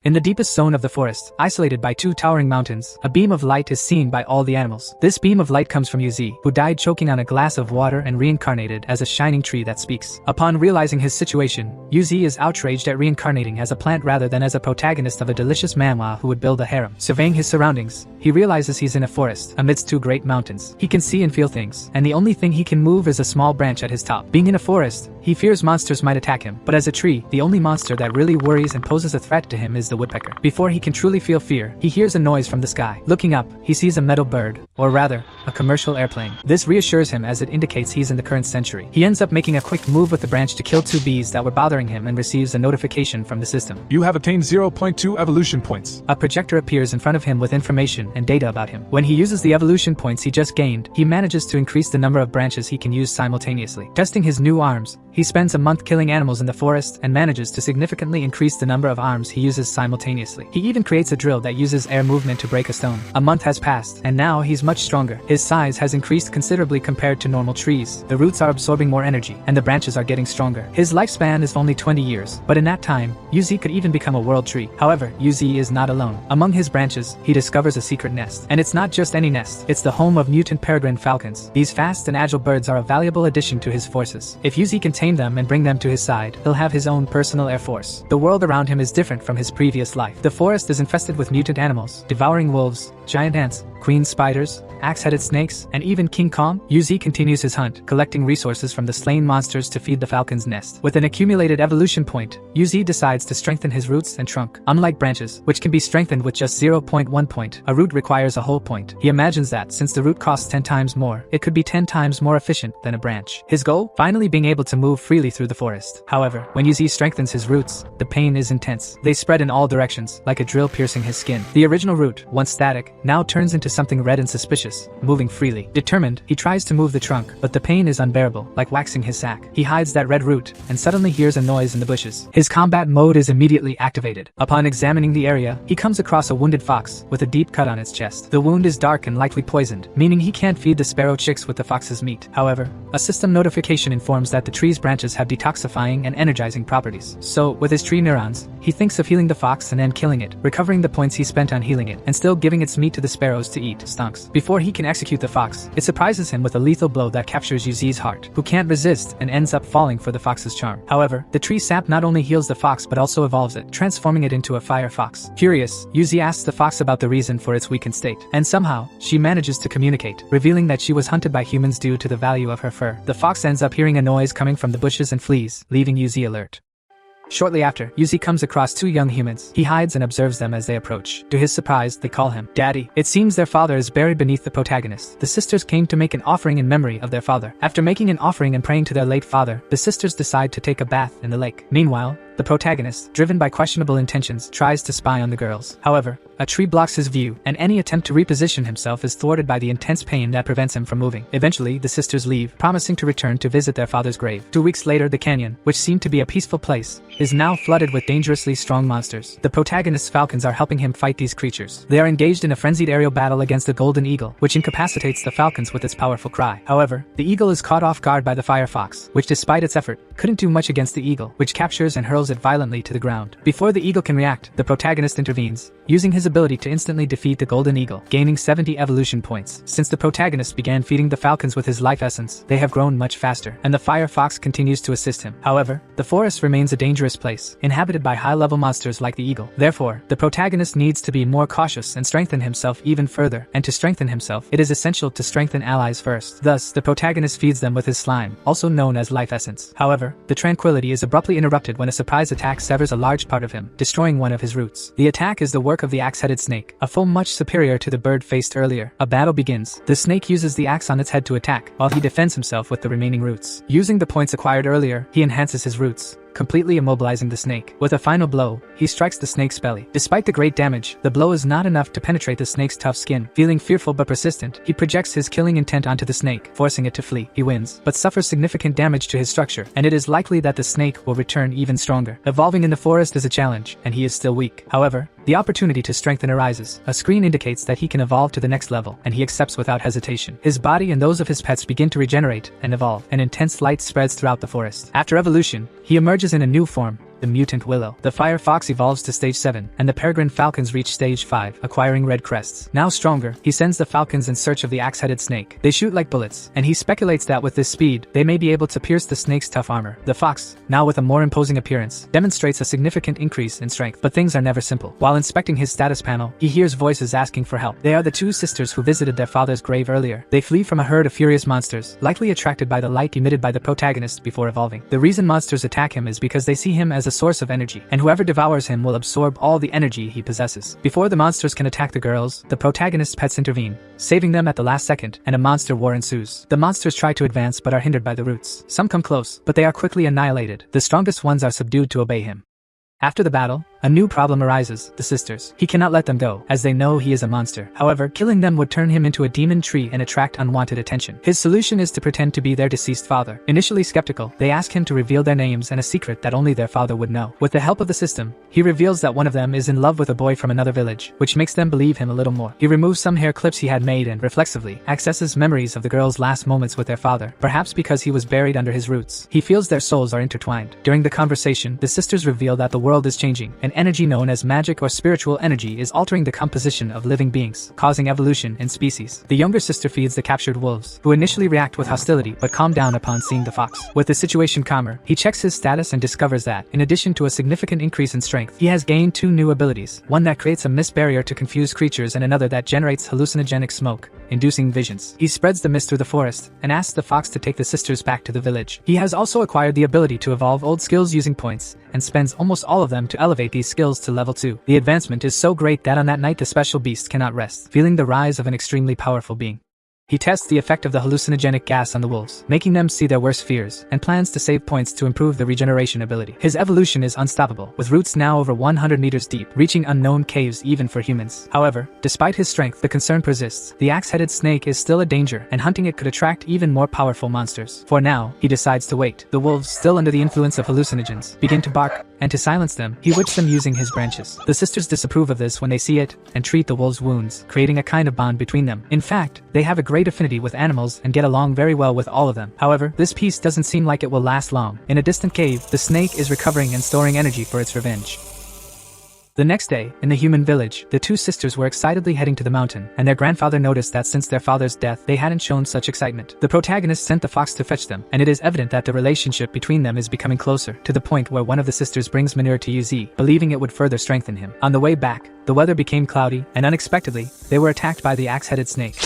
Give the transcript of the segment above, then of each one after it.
In the deepest zone of the forest, isolated by two towering mountains, a beam of light is seen by all the animals. This beam of light comes from Yuzi, who died choking on a glass of water and reincarnated as a shining tree that speaks. Upon realizing his situation, Yuzi is outraged at reincarnating as a plant rather than as a protagonist of a delicious manhwa who would build a harem. Surveying his surroundings, he realizes he's in a forest, amidst two great mountains. He can see and feel things, and the only thing he can move is a small branch at his top. Being in a forest, he fears monsters might attack him, but as a tree, the only monster that really worries and poses a threat to him is the woodpecker. Before he can truly feel fear, he hears a noise from the sky. Looking up, he sees a metal bird, or rather, a commercial airplane. This reassures him as it indicates he's in the current century. He ends up making a quick move with the branch to kill two bees that were bothering him and receives a notification from the system. You have obtained 0.2 evolution points. A projector appears in front of him with information and data about him. When he uses the evolution points he just gained, he manages to increase the number of branches he can use simultaneously. Testing his new arms, he spends a month killing animals in the forest and manages to significantly increase the number of arms he uses simultaneously. He even creates a drill that uses air movement to break a stone. A month has passed, and now he's much stronger. His size has increased considerably compared to normal trees. The roots are absorbing more energy, and the branches are getting stronger. His lifespan is only 20 years, but in that time, Yuzi could even become a world tree. However, Yuzi is not alone. Among his branches, he discovers a secret nest. And it's not just any nest, it's the home of mutant peregrine falcons. These fast and agile birds are a valuable addition to his forces. If Yuzi can tame them and bring them to his side, he'll have his own personal air force. The world around him is different from his previous life. The forest is infested with mutant animals, devouring wolves, giant ants, queen spiders, axe-headed snakes, and even King Kong. Yuzi continues his hunt, collecting resources from the slain monsters to feed the falcon's nest. With an accumulated evolution point, Yuzi decides to strengthen his roots and trunk. Unlike branches, which can be strengthened with just 0.1 point, a root requires a whole point. He imagines that, since the root costs 10 times more, it could be 10 times more efficient than a branch. His goal? Finally being able to move freely through the forest. However, when Yuzi strengthens his roots, the pain is intense. They spread in all directions, like a drill piercing his skin. The original root, once static, now turns into something red and suspicious, moving freely. Determined, he tries to move the trunk, but the pain is unbearable, like waxing his sack. He hides that red root, and suddenly hears a noise in the bushes. His combat mode is immediately activated. Upon examining the area, he comes across a wounded fox, with a deep cut on its chest. The wound is dark and likely poisoned, meaning he can't feed the sparrow chicks with the fox's meat. However, a system notification informs that the tree's branches have detoxifying and energizing properties. So, with his tree neurons, he thinks of healing the fox and then killing it, recovering the points he spent on healing it, and still giving its meat to the sparrows to eat. Stunks. Before he can execute the fox, it surprises him with a lethal blow that captures Yuzi's heart, who can't resist and ends up falling for the fox's charm. However, the tree sap not only heals the fox but also evolves it, transforming it into a fire fox. Curious, Yuzi asks the fox about the reason for its weakened state, and somehow, she manages to communicate, revealing that she was hunted by humans due to the value of her fur. The fox ends up hearing a noise coming from the bushes and flees, leaving Yuzi alert. Shortly after, Yuzi comes across two young humans. He hides and observes them as they approach. To his surprise, they call him Daddy. It seems their father is buried beneath the protagonist. The sisters came to make an offering in memory of their father. After making an offering and praying to their late father, the sisters decide to take a bath in the lake. Meanwhile, the protagonist, driven by questionable intentions, tries to spy on the girls. However, a tree blocks his view, and any attempt to reposition himself is thwarted by the intense pain that prevents him from moving. Eventually, the sisters leave, promising to return to visit their father's grave. 2 weeks later, the canyon, which seemed to be a peaceful place, is now flooded with dangerously strong monsters. The protagonist's falcons are helping him fight these creatures. They are engaged in a frenzied aerial battle against the golden eagle, which incapacitates the falcons with its powerful cry. However, the eagle is caught off guard by the fire fox, which despite its effort, couldn't do much against the eagle, which captures and hurls it violently to the ground. Before the eagle can react, the protagonist intervenes, using his ability to instantly defeat the golden eagle, gaining 70 evolution points. Since the protagonist began feeding the falcons with his life essence, they have grown much faster, and the fire fox continues to assist him. However, the forest remains a dangerous place, inhabited by high-level monsters like the eagle. Therefore, the protagonist needs to be more cautious and strengthen himself even further, and to strengthen himself, it is essential to strengthen allies first. Thus, the protagonist feeds them with his slime, also known as life essence. However, the tranquility is abruptly interrupted when a surprise attack severs a large part of him, destroying one of his roots. The attack is the work of the axe-headed snake, a foe much superior to the bird faced earlier. A battle begins. The snake uses the axe on its head to attack, while he defends himself with the remaining roots. Using the points acquired earlier, he enhances his roots, completely immobilizing the snake. With a final blow, he strikes the snake's belly. Despite the great damage, the blow is not enough to penetrate the snake's tough skin. Feeling fearful but persistent, he projects his killing intent onto the snake, forcing it to flee. He wins, but suffers significant damage to his structure, and it is likely that the snake will return even stronger. Evolving in the forest is a challenge, and he is still weak. However, the opportunity to strengthen arises. A screen indicates that he can evolve to the next level, and he accepts without hesitation. His body and those of his pets begin to regenerate and evolve, and intense light spreads throughout the forest. After evolution, he emerges in a new form, the mutant willow. The fire fox evolves to stage 7, and the peregrine falcons reach stage 5, acquiring red crests. Now stronger, he sends the falcons in search of the axe-headed snake. They shoot like bullets, and he speculates that with this speed, they may be able to pierce the snake's tough armor. The fox, now with a more imposing appearance, demonstrates a significant increase in strength. But things are never simple. While inspecting his status panel, he hears voices asking for help. They are the two sisters who visited their father's grave earlier. They flee from a herd of furious monsters, likely attracted by the light emitted by the protagonist before evolving. The reason monsters attack him is because they see him as a source of energy, and whoever devours him will absorb all the energy he possesses. Before the monsters can attack the girls, the protagonist's pets intervene, saving them at the last second, and a monster war ensues. The monsters try to advance but are hindered by the roots. Some come close, but they are quickly annihilated. The strongest ones are subdued to obey him. After the battle, a new problem arises: the sisters. He cannot let them go, as they know he is a monster. However, killing them would turn him into a demon tree and attract unwanted attention. His solution is to pretend to be their deceased father. Initially skeptical, they ask him to reveal their names and a secret that only their father would know. With the help of the system, he reveals that one of them is in love with a boy from another village, which makes them believe him a little more. He removes some hair clips he had made and, reflexively, accesses memories of the girl's last moments with their father, perhaps because he was buried under his roots. He feels their souls are intertwined. During the conversation, the sisters reveal that the world is changing. An energy known as magic or spiritual energy is altering the composition of living beings, causing evolution in species. The younger sister feeds the captured wolves, who initially react with hostility but calm down upon seeing the fox. With the situation calmer, he checks his status and discovers that, in addition to a significant increase in strength, he has gained 2 new abilities, one that creates a mist barrier to confuse creatures and another that generates hallucinogenic smoke, inducing visions. He spreads the mist through the forest, and asks the fox to take the sisters back to the village. He has also acquired the ability to evolve old skills using points, and spends almost all of them to elevate these skills to level 2. The advancement is so great that on that night the special beast cannot rest, feeling the rise of an extremely powerful being. He tests the effect of the hallucinogenic gas on the wolves, making them see their worst fears, and plans to save points to improve the regeneration ability. His evolution is unstoppable, with roots now over 100 meters deep, reaching unknown caves even for humans. However, despite his strength, the concern persists. The axe-headed snake is still a danger, and hunting it could attract even more powerful monsters. For now, he decides to wait. The wolves, still under the influence of hallucinogens, begin to bark, and to silence them, he whips them using his branches. The sisters disapprove of this when they see it, and treat the wolves' wounds, creating a kind of bond between them. In fact, they have a great affinity with animals and get along very well with all of them. However, this peace doesn't seem like it will last long. In a distant cave, the snake is recovering and storing energy for its revenge. The next day, in the human village, the two sisters were excitedly heading to the mountain, and their grandfather noticed that since their father's death, they hadn't shown such excitement. The protagonist sent the fox to fetch them, and it is evident that the relationship between them is becoming closer, to the point where one of the sisters brings manure to Uz, believing it would further strengthen him. On the way back, the weather became cloudy, and unexpectedly, they were attacked by the axe-headed snake.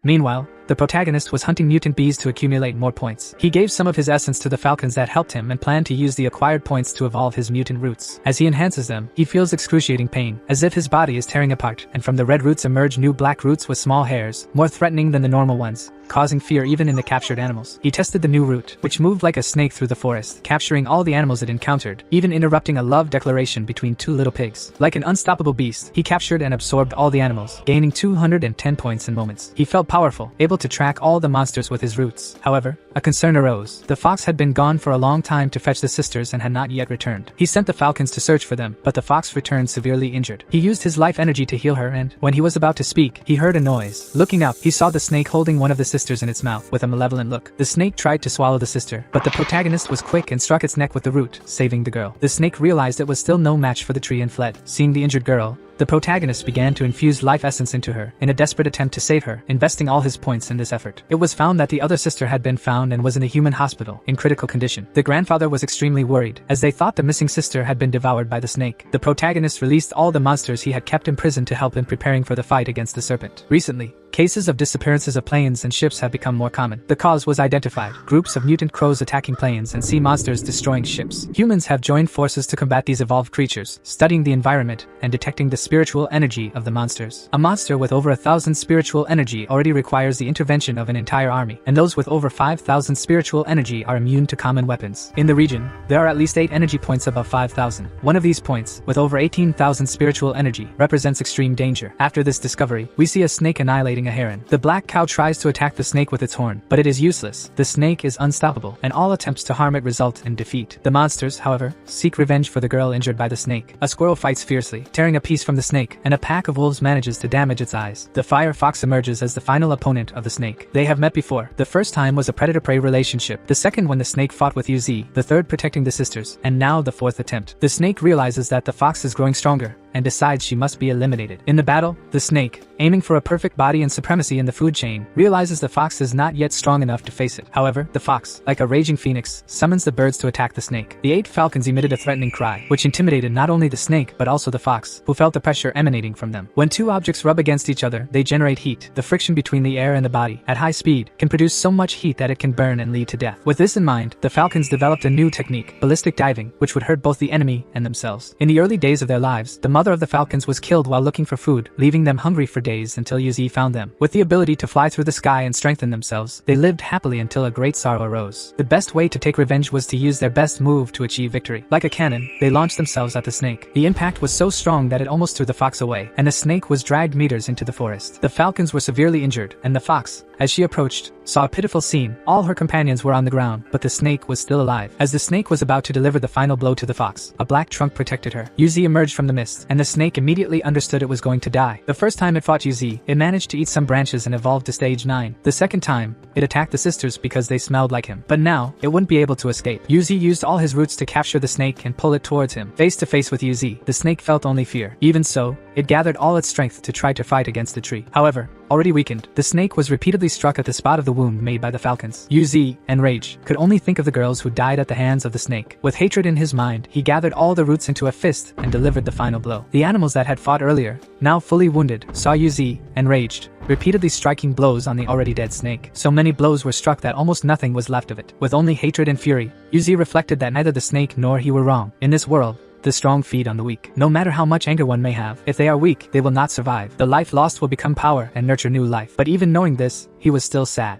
Meanwhile, the protagonist was hunting mutant bees to accumulate more points. He gave some of his essence to the falcons that helped him and planned to use the acquired points to evolve his mutant roots. As he enhances them, he feels excruciating pain, as if his body is tearing apart, and from the red roots emerge new black roots with small hairs, more threatening than the normal ones, causing fear even in the captured animals. He tested the new root, which moved like a snake through the forest, capturing all the animals it encountered, even interrupting a love declaration between two little pigs. Like an unstoppable beast, he captured and absorbed all the animals, gaining 210 points in moments. He felt powerful, able to track all the monsters with his roots. However, a concern arose. The fox had been gone for a long time to fetch the sisters and had not yet returned. He sent the falcons to search for them, but the fox returned severely injured. He used his life energy to heal her, and when he was about to speak, he heard a noise. Looking up, he saw the snake holding one of the sisters in its mouth with a malevolent look. The snake tried to swallow the sister, but the protagonist was quick and struck its neck with the root, saving the girl. The snake realized it was still no match for the tree and fled. Seeing the injured girl, the protagonist began to infuse life essence into her, in a desperate attempt to save her, investing all his points in this effort. It was found that the other sister had been found and was in a human hospital, in critical condition. The grandfather was extremely worried, as they thought the missing sister had been devoured by the snake. The protagonist released all the monsters he had kept imprisoned to help in preparing for the fight against the serpent. Recently, cases of disappearances of planes and ships have become more common. The cause was identified: groups of mutant crows attacking planes and sea monsters destroying ships. Humans have joined forces to combat these evolved creatures, studying the environment and detecting the spiritual energy of the monsters. A monster with over 1,000 spiritual energy already requires the intervention of an entire army, and those with over 5,000 spiritual energy are immune to common weapons. In the region, there are at least 8 energy points above 5,000. One of these points, with over 18,000 spiritual energy, represents extreme danger. After this discovery, we see a snake annihilating a heron. The black cow tries to attack the snake with its horn, but it is useless. The snake is unstoppable, and all attempts to harm it result in defeat. The monsters, however, seek revenge for the girl injured by the snake. A squirrel fights fiercely, tearing a piece from the snake, and a pack of wolves manages to damage its eyes. The fire fox emerges as the final opponent of the snake. They have met before. The first time was a predator-prey relationship, the second when the snake fought with UZ, the third protecting the sisters, and now the fourth attempt. The snake realizes that the fox is growing stronger, and decides she must be eliminated. In the battle, the snake, aiming for a perfect body and supremacy in the food chain, realizes the fox is not yet strong enough to face it. However, the fox, like a raging phoenix, summons the birds to attack the snake. The 8 falcons emitted a threatening cry, which intimidated not only the snake but also the fox, who felt the pressure emanating from them. When two objects rub against each other, they generate heat. The friction between the air and the body, at high speed, can produce so much heat that it can burn and lead to death. With this in mind, the falcons developed a new technique, ballistic diving, which would hurt both the enemy and themselves. In the early days of their lives, the mother of the falcons was killed while looking for food, leaving them hungry for days until UZ found them. With the ability to fly through the sky and strengthen themselves, they lived happily until a great sorrow arose. The best way to take revenge was to use their best move to achieve victory. Like a cannon, they launched themselves at the snake. The impact was so strong that it almost threw the fox away, and the snake was dragged meters into the forest. The falcons were severely injured, and the fox, as she approached, saw a pitiful scene. All her companions were on the ground, but the snake was still alive. As the snake was about to deliver the final blow to the fox, a black trunk protected her. UZ emerged from the mist, and the snake immediately understood it was going to die. The first time it fought UZ, it managed to eat some branches and evolved to stage 9. The second time, it attacked the sisters because they smelled like him. But now, it wouldn't be able to escape. UZ used all his roots to capture the snake and pull it towards him. Face to face with UZ, the snake felt only fear. Even so, it gathered all its strength to try to fight against the tree. However, already weakened, the snake was repeatedly struck at the spot of the wound made by the falcons. UZ, enraged, could only think of the girls who died at the hands of the snake. With hatred in his mind, he gathered all the roots into a fist and delivered the final blow. The animals that had fought earlier, now fully wounded, saw UZ, enraged, repeatedly striking blows on the already dead snake. So many blows were struck that almost nothing was left of it. With only hatred and fury, UZ reflected that neither the snake nor he were wrong. In this world, the strong feed on the weak. No matter how much anger one may have, if they are weak, they will not survive. The life lost will become power and nurture new life. But even knowing this, he was still sad.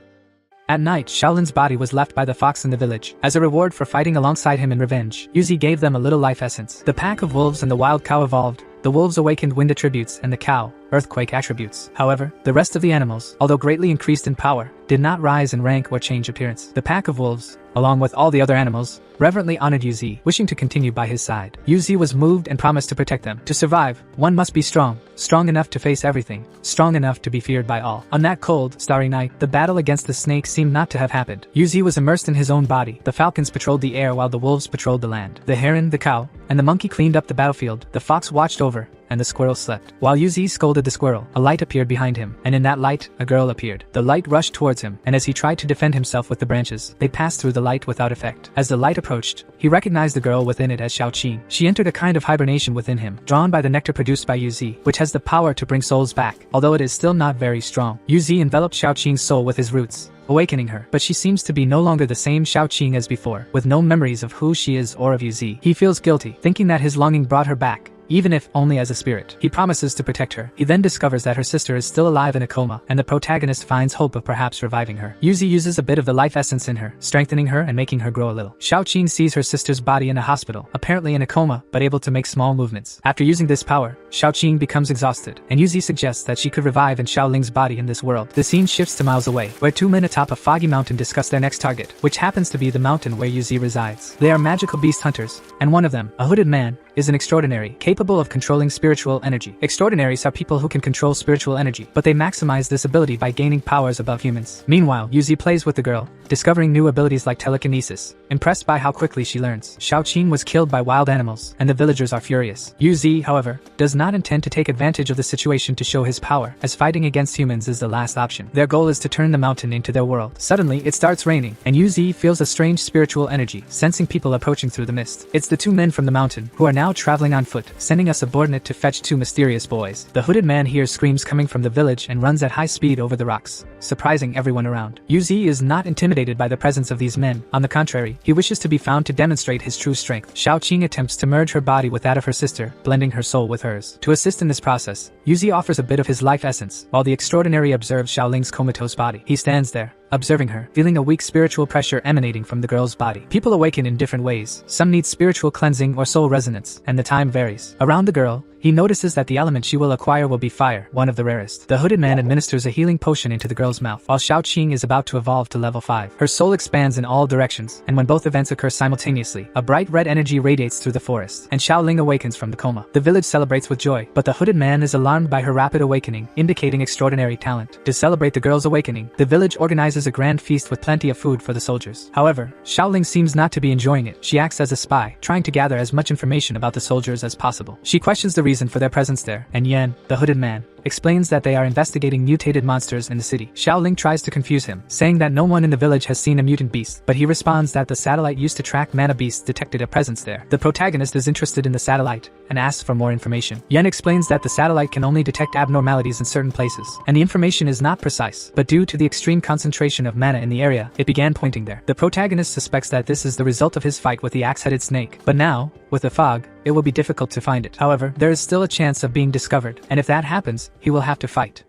At night, Shaolin's body was left by the fox in the village. As a reward for fighting alongside him in revenge, UZ gave them a little life essence. The pack of wolves and the wild cow evolved. The wolves awakened wind attributes and the cow, earthquake attributes. However, the rest of the animals, although greatly increased in power, did not rise in rank or change appearance. The pack of wolves, along with all the other animals, reverently honored UZ, wishing to continue by his side. UZ was moved and promised to protect them. To survive, one must be strong, strong enough to face everything, strong enough to be feared by all. On that cold, starry night, the battle against the snake seemed not to have happened. UZ was immersed in his own body. The falcons patrolled the air while the wolves patrolled the land. The heron, the cow, and the monkey cleaned up the battlefield. The fox watched over, and the squirrel slept. While UZ scolded the squirrel, a light appeared behind him, and in that light, a girl appeared. The light rushed towards him, and as he tried to defend himself with the branches, they passed through the light without effect. As the light approached, he recognized the girl within it as Xiaoqing. She entered a kind of hibernation within him, drawn by the nectar produced by UZ, which has the power to bring souls back, although it is still not very strong. UZ enveloped Xiaoqing's soul with his roots, awakening her, but she seems to be no longer the same Xiaoqing as before, with no memories of who she is or of UZ. He feels guilty, thinking that his longing brought her back, even if only as a spirit. He promises to protect her. He then discovers that her sister is still alive in a coma, and the protagonist finds hope of perhaps reviving her. UZ uses a bit of the life essence in her, strengthening her and making her grow a little. Xiaoqing sees her sister's body in a hospital, apparently in a coma, but able to make small movements. After using this power, Xiaoqing becomes exhausted, and UZ suggests that she could revive in Xiaoling's body in this world. The scene shifts to miles away, where two men atop a foggy mountain discuss their next target, which happens to be the mountain where UZ resides. They are magical beast hunters, and one of them, a hooded man, is an extraordinary, capable of controlling spiritual energy. Extraordinaries are people who can control spiritual energy, but they maximize this ability by gaining powers above humans. Meanwhile, UZ plays with the girl, discovering new abilities like telekinesis. Impressed by how quickly she learns, Xiaoqing was killed by wild animals, and the villagers are furious. UZ, however, does not intend to take advantage of the situation to show his power, as fighting against humans is the last option. Their goal is to turn the mountain into their world. Suddenly, it starts raining, and UZ feels a strange spiritual energy, sensing people approaching through the mist. It's the two men from the mountain, who are now traveling on foot, sending a subordinate to fetch two mysterious boys. The hooded man hears screams coming from the village and runs at high speed over the rocks, surprising everyone around. UZ is not intimidated by the presence of these men. On the contrary, he wishes to be found to demonstrate his true strength. Xiaoqing attempts to merge her body with that of her sister, blending her soul with hers. To assist in this process, UZ offers a bit of his life essence, while the extraordinary observes Xiaoling's comatose body. He stands there, observing her, feeling a weak spiritual pressure emanating from the girl's body. People awaken in different ways. Some need spiritual cleansing or soul resonance, and the time varies. Around the girl, he He notices that the element she will acquire will be fire, one of the rarest. The hooded man administers a healing potion into the girl's mouth, while Xiaoqing is about to evolve to level 5. Her soul expands in all directions, and when both events occur simultaneously, a bright red energy radiates through the forest, and Xiaoling awakens from the coma. The village celebrates with joy, but the hooded man is alarmed by her rapid awakening, indicating extraordinary talent. To celebrate the girl's awakening, the village organizes a grand feast with plenty of food for the soldiers. However, Xiaoling seems not to be enjoying it. She acts as a spy, trying to gather as much information about the soldiers as possible. She questions the reason for their presence there, and Yan, the hooded man, explains that they are investigating mutated monsters in the city. Xiaoling tries to confuse him, saying that no one in the village has seen a mutant beast, but he responds that the satellite used to track mana beasts detected a presence there. The protagonist is interested in the satellite and asks for more information. Yan explains that the satellite can only detect abnormalities in certain places, and the information is not precise, but due to the extreme concentration of mana in the area, it began pointing there. The protagonist suspects that this is the result of his fight with the axe-headed snake, but now, with the fog, it will be difficult to find it. However, there is still a chance of being discovered, and if that happens, he will have to fight.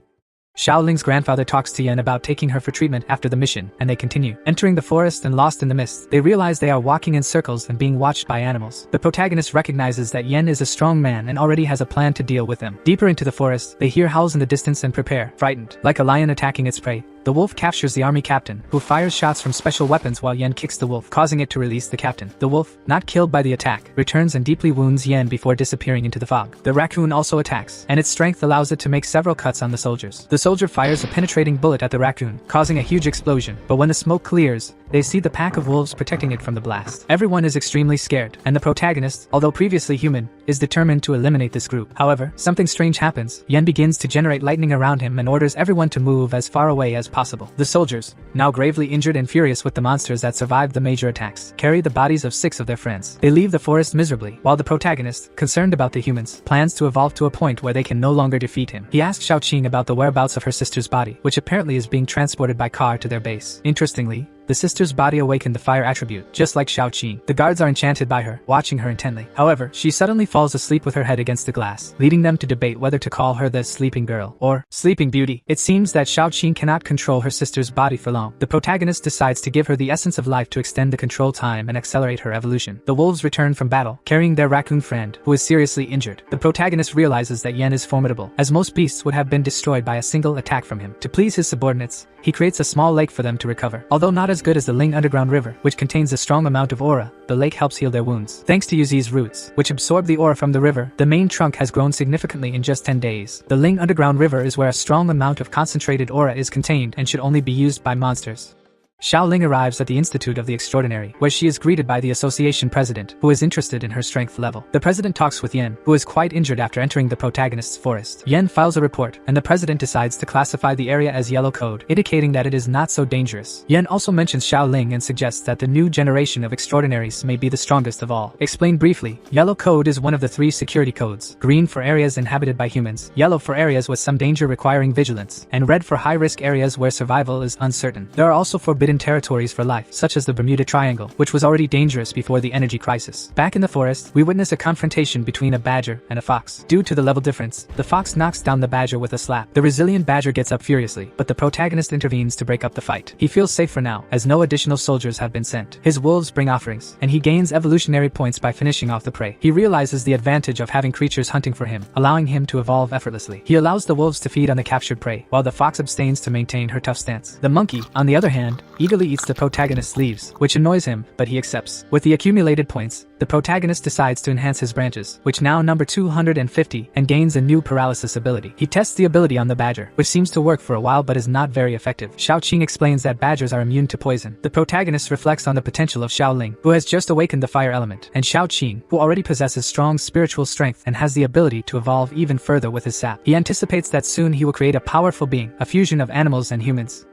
Xiaoling's grandfather talks to Yan about taking her for treatment after the mission, and they continue. Entering the forest and lost in the mist, they realize they are walking in circles and being watched by animals. The protagonist recognizes that Yan is a strong man and already has a plan to deal with them. Deeper into the forest, they hear howls in the distance and prepare, frightened. Like a lion attacking its prey, the wolf captures the army captain, who fires shots from special weapons while Yan kicks the wolf, causing it to release the captain. The wolf, not killed by the attack, returns and deeply wounds Yan before disappearing into the fog. The raccoon also attacks, and its strength allows it to make several cuts on the soldiers. The soldier fires a penetrating bullet at the raccoon, causing a huge explosion, but when the smoke clears, they see the pack of wolves protecting it from the blast. Everyone is extremely scared, and the protagonist, although previously human, is determined to eliminate this group. However, something strange happens. Yan begins to generate lightning around him and orders everyone to move as far away as possible. The soldiers, now gravely injured and furious with the monsters that survived the major attacks, carry the bodies of 6 of their friends. They leave the forest miserably, while the protagonist, concerned about the humans, plans to evolve to a point where they can no longer defeat him. He asks Xiaoqing about the whereabouts of her sister's body, which apparently is being transported by car to their base. Interestingly, the sister's body awakened the fire attribute, just like Xiaoqing. The guards are enchanted by her, watching her intently. However, she suddenly falls asleep with her head against the glass, leading them to debate whether to call her the Sleeping Girl or Sleeping Beauty. It seems that Xiaoqing cannot control her sister's body for long. The protagonist decides to give her the essence of life to extend the control time and accelerate her evolution. The wolves return from battle, carrying their raccoon friend, who is seriously injured. The protagonist realizes that Yan is formidable, as most beasts would have been destroyed by a single attack from him. To please his subordinates, he creates a small lake for them to recover. Although not as good as the Ling underground river, which contains a strong amount of aura, the lake helps heal their wounds. Thanks to Yuzi's roots, which absorb the aura from the river, the main trunk has grown significantly in just 10 days. The Ling underground river is where a strong amount of concentrated aura is contained and should only be used by monsters. Xiaoling arrives at the Institute of the Extraordinary, where she is greeted by the association president, who is interested in her strength level. The president talks with Yan, who is quite injured after entering the protagonist's forest. Yan files a report, and the president decides to classify the area as yellow code, indicating that it is not so dangerous. Yan also mentions Xiaoling and suggests that the new generation of extraordinaries may be the strongest of all. Explained briefly, yellow code is one of the 3 security codes: green for areas inhabited by humans, yellow for areas with some danger requiring vigilance, and red for high-risk areas where survival is uncertain. There are also forbidden territories for life, such as the Bermuda Triangle, which was already dangerous before the energy crisis. Back in the forest, we witness a confrontation between a badger and a fox. Due to the level difference, the fox knocks down the badger with a slap. The resilient badger gets up furiously, but the protagonist intervenes to break up the fight. He feels safe for now, as no additional soldiers have been sent. His wolves bring offerings, and he gains evolutionary points by finishing off the prey. He realizes the advantage of having creatures hunting for him, allowing him to evolve effortlessly. He allows the wolves to feed on the captured prey, while the fox abstains to maintain her tough stance. The monkey, on the other hand, eagerly eats the protagonist's leaves, which annoys him, but he accepts. With the accumulated points, the protagonist decides to enhance his branches, which now number 250, and gains a new paralysis ability. He tests the ability on the badger, which seems to work for a while but is not very effective. Xiaoqing explains that badgers are immune to poison. The protagonist reflects on the potential of Xiaoling, who has just awakened the fire element, and Xiaoqing, who already possesses strong spiritual strength and has the ability to evolve even further with his sap. He anticipates that soon he will create a powerful being, a fusion of animals and humans.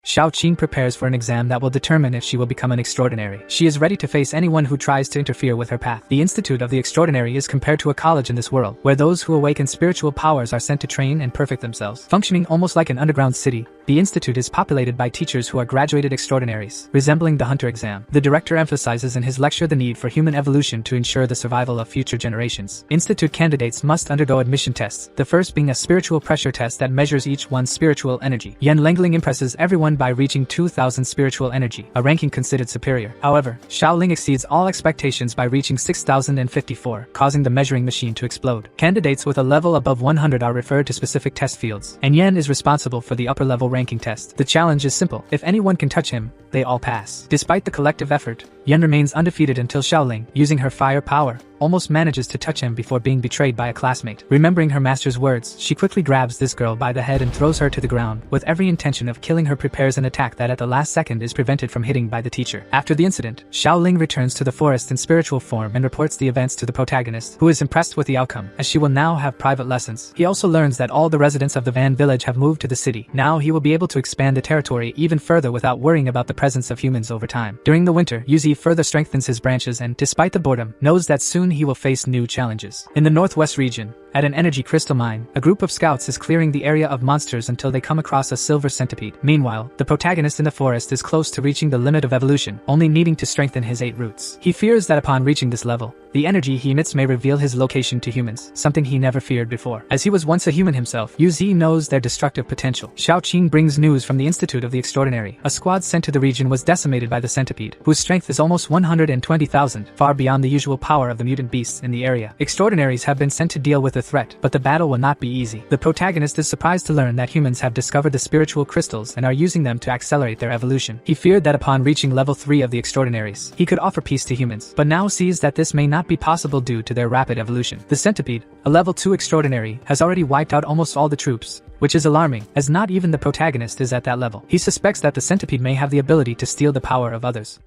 Xiaoqing prepares for an exam that will determine if she will become an extraordinary. She is ready to face anyone who tries to interfere with her path. The Institute of the Extraordinary is compared to a college in this world, where those who awaken spiritual powers are sent to train and perfect themselves. Functioning almost like an underground city, The institute is populated by teachers who are graduated extraordinaries, resembling the Hunter exam. The director emphasizes in his lecture the need for human evolution to ensure the survival of future generations. Institute candidates must undergo admission tests, the first being a spiritual pressure test that measures each one's spiritual energy. Yan Lengling impresses everyone by reaching 2,000 spiritual energy, a ranking considered superior. However, Xiaoling exceeds all expectations by reaching 6,054, causing the measuring machine to explode. Candidates with a level above 100 are referred to specific test fields, and Yan is responsible for the upper-level ranking test. The challenge is simple. If anyone can touch him, they all pass. Despite the collective effort, Yan remains undefeated until Xiaoling, using her fire power, almost manages to touch him before being betrayed by a classmate. Remembering her master's words, she quickly grabs this girl by the head and throws her to the ground. With every intention of killing her, prepares an attack that at the last second is prevented from hitting by the teacher. After the incident, Xiaoling returns to the forest in spiritual form and reports the events to the protagonist, who is impressed with the outcome, as she will now have private lessons. He also learns that all the residents of the Van village have moved to the city. Now he will be able to expand the territory even further without worrying about the presence of humans over time. During the winter, Yuzi further strengthens his branches and, despite the boredom, knows that soon he will face new challenges. In the northwest region, at an energy crystal mine, a group of scouts is clearing the area of monsters until they come across a silver centipede. Meanwhile, the protagonist in the forest is close to reaching the limit of evolution, only needing to strengthen his 8 roots. He fears that upon reaching this level, the energy he emits may reveal his location to humans, something he never feared before. As he was once a human himself, Yu Zi knows their destructive potential. Xiao Qing brings news from the Institute of the Extraordinary. A squad sent to the region was decimated by the centipede, whose strength is almost 120,000, far beyond the usual power of the mutant beasts in the area. Extraordinaries have been sent to deal with the threat, but the battle will not be easy. The protagonist is surprised to learn that humans have discovered the spiritual crystals and are using them to accelerate their evolution. He feared that upon reaching level 3 of the Extraordinaries, he could offer peace to humans, but now sees that this may not be possible due to their rapid evolution. The centipede, a level 2 extraordinary, has already wiped out almost all the troops, which is alarming, as not even the protagonist is at that level. He suspects that the centipede may have the ability to steal the power of others.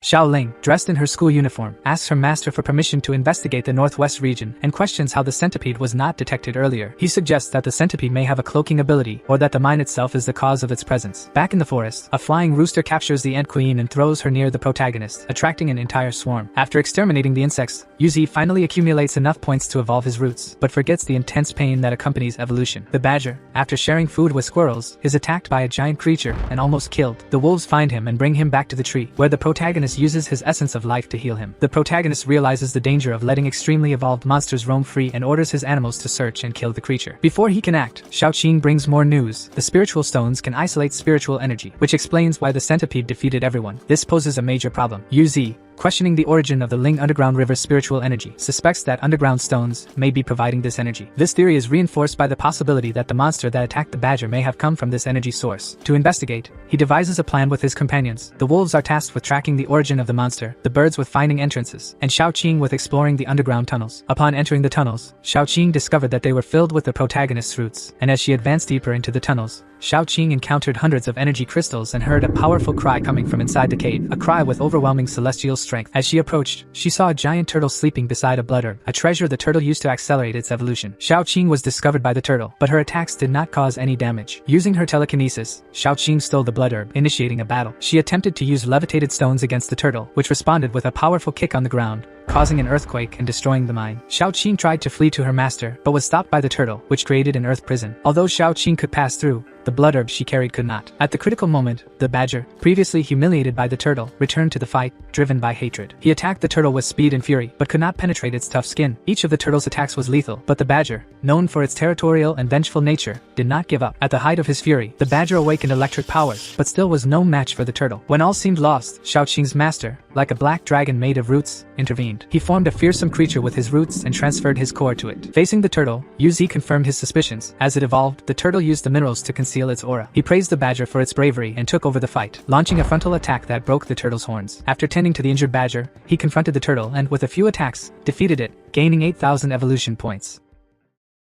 Xiaoling, dressed in her school uniform, asks her master for permission to investigate the northwest region and questions how the centipede was not detected earlier. He suggests that the centipede may have a cloaking ability or that the mine itself is the cause of its presence. Back in the forest, a flying rooster captures the ant queen and throws her near the protagonist, attracting an entire swarm. After exterminating the insects, Yuzi finally accumulates enough points to evolve his roots, but forgets the intense pain that accompanies evolution. The badger, after sharing food with squirrels, is attacked by a giant creature and almost killed. The wolves find him and bring him back to the tree, where the protagonist uses his essence of life to heal him. The protagonist realizes the danger of letting extremely evolved monsters roam free and orders his animals to search and kill the creature. Before he can act, Xiao Qing brings more news. The spiritual stones can isolate spiritual energy, which explains why the centipede defeated everyone. This poses a major problem. Yu Zi, questioning the origin of the Ling underground river's spiritual energy, suspects that underground stones may be providing this energy. This theory is reinforced by the possibility that the monster that attacked the badger may have come from this energy source. To investigate, he devises a plan with his companions. The wolves are tasked with tracking the origin of the monster, the birds with finding entrances, and Xiao Qing with exploring the underground tunnels. Upon entering the tunnels, Xiao Qing discovered that they were filled with the protagonist's roots, and as she advanced deeper into the tunnels, Xiao Qing encountered hundreds of energy crystals and heard a powerful cry coming from inside the cave, a cry with overwhelming celestial strength. As she approached, she saw a giant turtle sleeping beside a blood herb, a treasure the turtle used to accelerate its evolution. Xiao Qing was discovered by the turtle, but her attacks did not cause any damage. Using her telekinesis, Xiao Qing stole the blood herb, initiating a battle. She attempted to use levitated stones against the turtle, which responded with a powerful kick on the ground, causing an earthquake and destroying the mine. Xiao Qing tried to flee to her master, but was stopped by the turtle, which created an earth prison. Although Xiao Qing could pass through, the blood herb she carried could not. At the critical moment, the badger, previously humiliated by the turtle, returned to the fight, driven by hatred. He attacked the turtle with speed and fury, but could not penetrate its tough skin. Each of the turtle's attacks was lethal, but the badger, known for its territorial and vengeful nature, did not give up. At the height of his fury, the badger awakened electric powers, but still was no match for the turtle. When all seemed lost, Xiao Qing's master, like a black dragon made of roots, intervened. He formed a fearsome creature with his roots and transferred his core to it. Facing the turtle, Yu Zi confirmed his suspicions. As it evolved, the turtle used the minerals to conceal its aura. He praised the badger for its bravery and took over the fight, launching a frontal attack that broke the turtle's horns. After tending to the injured badger, he confronted the turtle and, with a few attacks, defeated it, gaining 8,000 evolution points.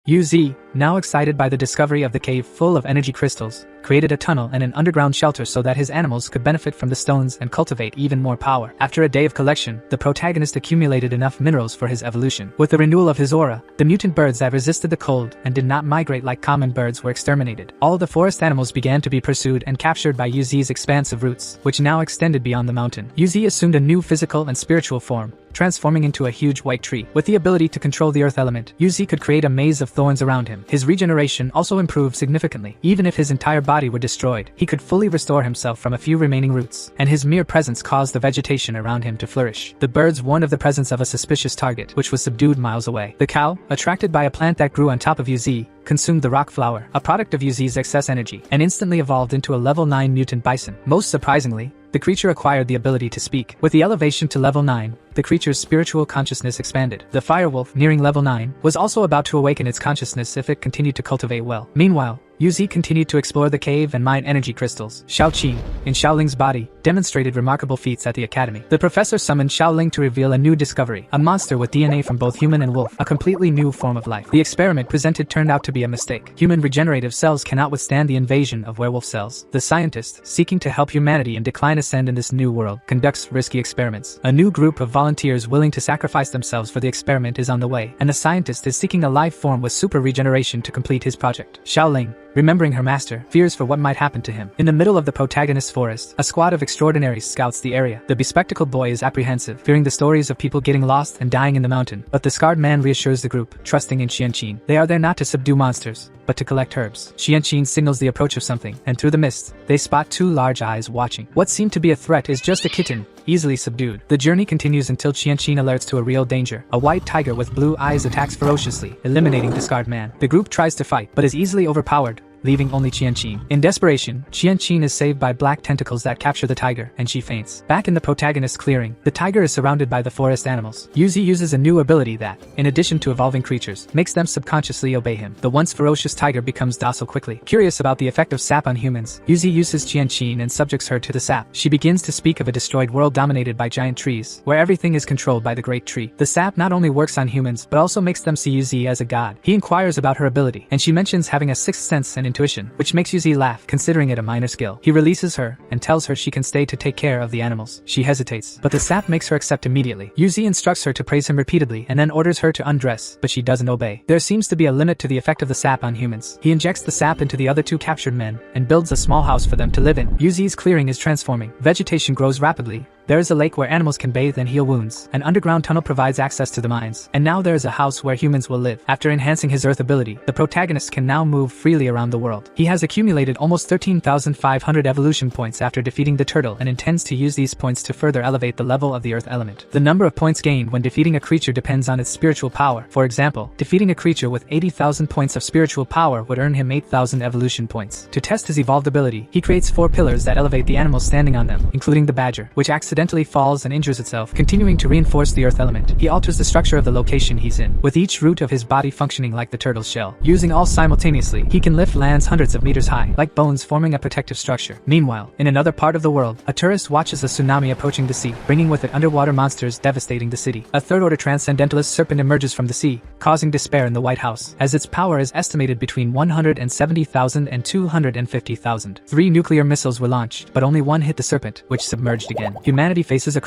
Yu Zi, now excited by the discovery of the cave full of energy crystals, created a tunnel and an underground shelter so that his animals could benefit from the stones and cultivate even more power. After a day of collection, the protagonist accumulated enough minerals for his evolution. With the renewal of his aura, the mutant birds that resisted the cold and did not migrate like common birds were exterminated. All the forest animals began to be pursued and captured by Yu Zi's expansive roots, which now extended beyond the mountain. Yu Zi assumed a new physical and spiritual form, transforming into a huge white tree. With the ability to control the earth element, Yu Zi could create a maze of thorns around him. His regeneration also improved significantly. Even if his entire body were destroyed, he could fully restore himself from a few remaining roots, and his mere presence caused the vegetation around him to flourish. The birds warned of the presence of a suspicious target, which was subdued miles away. The cow, attracted by a plant that grew on top of UZ, consumed the rock flower, a product of UZ's excess energy, and instantly evolved into a level 9 mutant bison. Most surprisingly, the creature acquired the ability to speak. With the elevation to level 9, the creature's spiritual consciousness expanded. The firewolf, nearing level 9, was also about to awaken its consciousness if it continued to cultivate well. Meanwhile, UZ continued to explore the cave and mine energy crystals. Xiaoqi, in Xiaoling's body, demonstrated remarkable feats at the academy. The professor summoned Xiaoling to reveal a new discovery, a monster with DNA from both human and wolf, a completely new form of life. The experiment presented turned out to be a mistake. Human regenerative cells cannot withstand the invasion of werewolf cells. The scientist, seeking to help humanity in decline ascend in this new world, conducts risky experiments. A new group of volunteers willing to sacrifice themselves for the experiment is on the way, and the scientist is seeking a life form with super regeneration to complete his project. Xiaoling, remembering her master, fears for what might happen to him. In the middle of the protagonist's forest, a squad of extraordinaries scouts the area. The bespectacled boy is apprehensive, fearing the stories of people getting lost and dying in the mountain, but the scarred man reassures the group, trusting in Qianqin. They are there not to subdue monsters, but to collect herbs. Qianqin signals the approach of something, and through the mist, they spot two large eyes watching. What seemed to be a threat is just a kitten, easily subdued. The journey continues until Qianqin alerts to a real danger. A white tiger with blue eyes attacks ferociously, eliminating the scarred man. The group tries to fight, but is easily overpowered, leaving only Qianqin. In desperation, Qianqin is saved by black tentacles that capture the tiger, and she faints. Back in the protagonist's clearing, the tiger is surrounded by the forest animals. Yuzi uses a new ability that, in addition to evolving creatures, makes them subconsciously obey him. The once ferocious tiger becomes docile quickly. Curious about the effect of sap on humans, Yuzi uses Qianqin and subjects her to the sap. She begins to speak of a destroyed world dominated by giant trees, where everything is controlled by the great tree. The sap not only works on humans, but also makes them see Yuzi as a god. He inquires about her ability, and she mentions having a sixth sense and intuition, which makes Yuzi laugh, considering it a minor skill. He releases her, and tells her she can stay to take care of the animals. She hesitates, but the sap makes her accept immediately. Yuzi instructs her to praise him repeatedly, and then orders her to undress, but she doesn't obey. There seems to be a limit to the effect of the sap on humans. He injects the sap into the other two captured men, and builds a small house for them to live in. Yuzi's clearing is transforming. Vegetation grows rapidly. There is a lake where animals can bathe and heal wounds. An underground tunnel provides access to the mines. And now there is a house where humans will live. After enhancing his earth ability, the protagonist can now move freely around the world. He has accumulated almost 13,500 evolution points after defeating the turtle and intends to use these points to further elevate the level of the earth element. The number of points gained when defeating a creature depends on its spiritual power. For example, defeating a creature with 80,000 points of spiritual power would earn him 8,000 evolution points. To test his evolved ability, he creates 4 pillars that elevate the animals standing on them, including the badger, which accidentally falls and injures itself, continuing to reinforce the earth element. He alters the structure of the location he's in, with each root of his body functioning like the turtle's shell. Using all simultaneously, he can lift lands hundreds of meters high, like bones forming a protective structure. Meanwhile, in another part of the world, a tourist watches a tsunami approaching the sea, bringing with it underwater monsters devastating the city. A third-order transcendentalist serpent emerges from the sea, causing despair in the White House, as its power is estimated between 170,000 and 250,000. 3 nuclear missiles were launched, but only one hit the serpent, which submerged again. Humanity faces a